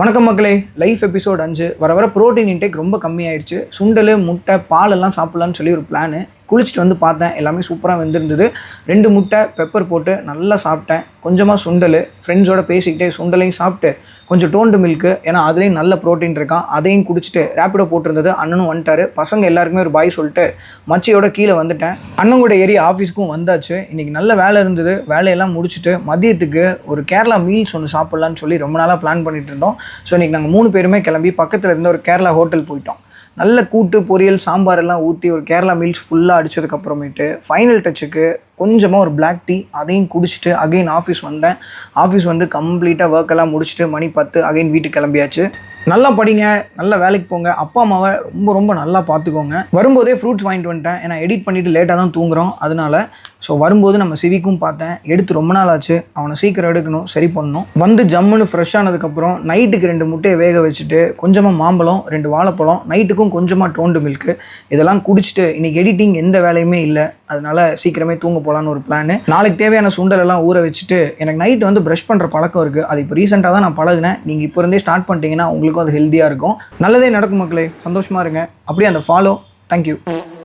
வணக்கம் மக்களே. Life episode 5 வர வர ப்ரோட்டீன் இன்டேக் ரொம்ப கம்மியாயிருச்சு. சுண்டல், முட்டை, பாலெல்லாம் சாப்பிட்லான்னு சொல்லி ஒரு பிளானு. குளிச்சுட்டு வந்து பார்த்தேன், எல்லாமே சூப்பராக வெந்திருந்தது. 2 முட்டை பெப்பர் போட்டு நல்லா சாப்பிட்டேன். கொஞ்சமாக சுண்டல், ஃப்ரெண்ட்ஸோடு பேசிக்கிட்டே சுண்டலையும் சாப்பிட்டு கொஞ்சம் டோண்டு மில்க்கு, ஏன்னா அதுலேயும் நல்ல ப்ரோட்டீன் இருக்கான், அதையும் குடிச்சிட்டு ரேப்பிடோ போட்டிருந்தது. அண்ணனும் வந்துட்டார். பசங்க எல்லாருக்குமே ஒரு பாய் சொல்லிட்டு மச்சியோட கீழே வந்துட்டேன். அண்ணன் கூட ஏறி ஆஃபீஸ்க்கும் வந்தாச்சு. இன்றைக்கி நல்ல வேலை இருந்தது. வேலையெல்லாம் முடிச்சுட்டு மதியத்துக்கு ஒரு கேரளா மீல்ஸ் ஒன்று சாப்பிட்லான்னு சொல்லி ரொம்ப நாளாக பிளான் பண்ணிட்டு இருந்தோம். ஸோ இன்றைக்கி நாங்கள் 3 பேருமே கிளம்பி பக்கத்தில் இருந்த ஒரு கேரளா ஹோட்டல் போயிட்டோம். நல்ல கூட்டு, பொரியல், சாம்பார் எல்லாம் ஊற்றி ஒரு கேரளா மீல்ஸ் ஃபுல்லாக அடித்ததுக்கப்புறமேட்டு ஃபைனல் டச்சுக்கு கொஞ்சமாக ஒரு பிளாக் டீ, அதையும் குடிச்சிட்டு அகைன் ஆஃபீஸ் வந்தேன். ஆஃபீஸ் வந்து கம்ப்ளீட்டாக ஒர்க்கெல்லாம் முடிச்சுட்டு மணி 10 அகைன் வீட்டுக்கு கிளம்பியாச்சு. நல்லா படிங்க, நல்ல வேலைக்கு போங்க, அப்பா அம்மாவை ரொம்ப ரொம்ப நல்லா பார்த்துக்கோங்க. வரும்போதே ஃப்ரூட்ஸ் வாங்கிட்டு வந்துட்டேன், ஏன்னா எடிட் பண்ணிவிட்டு லேட்டாக தான் தூங்குறோம், அதனால. ஸோ வரும்போது நம்ம சிவிக்கும் பார்த்தேன், எடுத்து ரொம்ப நாள் ஆச்சு, அவனை சீக்கிரம் எடுக்கணும், சரி பண்ணணும். வந்து ஜம்முன்னு ஃப்ரெஷ் ஆனதுக்கப்புறம் நைட்டுக்கு 2 முட்டையை வேக வச்சுட்டு கொஞ்சமாக மாம்பழம், 2 வாழைப்பழம், நைட்டுக்கும் கொஞ்சமாக டோண்டு மில்க்கு, இதெல்லாம் குடிச்சிட்டு இன்றைக்கி எடிட்டிங் எந்த வேலையுமே இல்லை, அதனால் சீக்கிரமே தூங்க போகலான்னு ஒரு பிளான். நாளைக்கு தேவையான சுண்டல் எல்லாம் ஊற வச்சுட்டு, எனக்கு நைட்டு வந்து ப்ரஷ் பண்ணுற பழக்கம் இருக்குது. அது இப்போ ரீசெண்டாக தான் நான் பழகினேன். நீங்கள் இப்போ இருந்தே ஸ்டார்ட் பண்ணிட்டீங்கன்னா உங்களுக்கு அது ஹெல்த்தியாக இருக்கும். நல்லதே நடக்கும் மக்களே. சந்தோஷமாக இருங்க. அப்படியே அந்த ஃபாலோ. தேங்க்யூ.